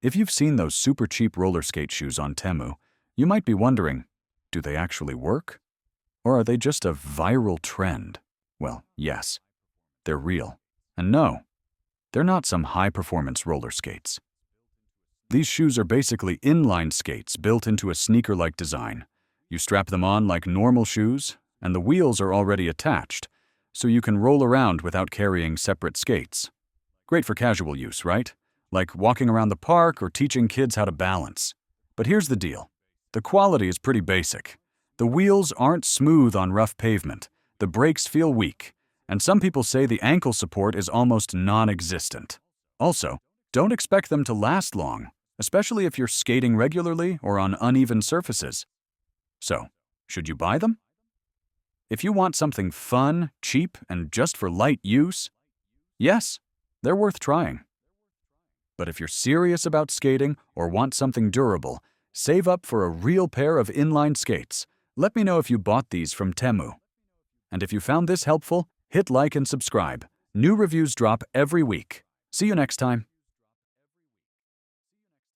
If you've seen those super cheap roller skate shoes on Temu, you might be wondering, do they actually work? Or are they just a viral trend? Well, yes, they're real. And no, they're not some high-performance roller skates. These shoes are basically inline skates built into a sneaker-like design. You strap them on like normal shoes, and the wheels are already attached, so you can roll around without carrying separate skates. Great for casual use, right? Like walking around the park or teaching kids how to balance. But here's the deal. The quality is pretty basic. The wheels aren't smooth on rough pavement, the brakes feel weak, and some people say the ankle support is almost non-existent. Also, don't expect them to last long, especially if you're skating regularly or on uneven surfaces. So, should you buy them? If you want something fun, cheap, and just for light use, yes, they're worth trying. But if you're serious about skating or want something durable, save up for a real pair of inline skates. Let me know if you bought these from Temu. And if you found this helpful, hit like and subscribe. New reviews drop every week. See you next time.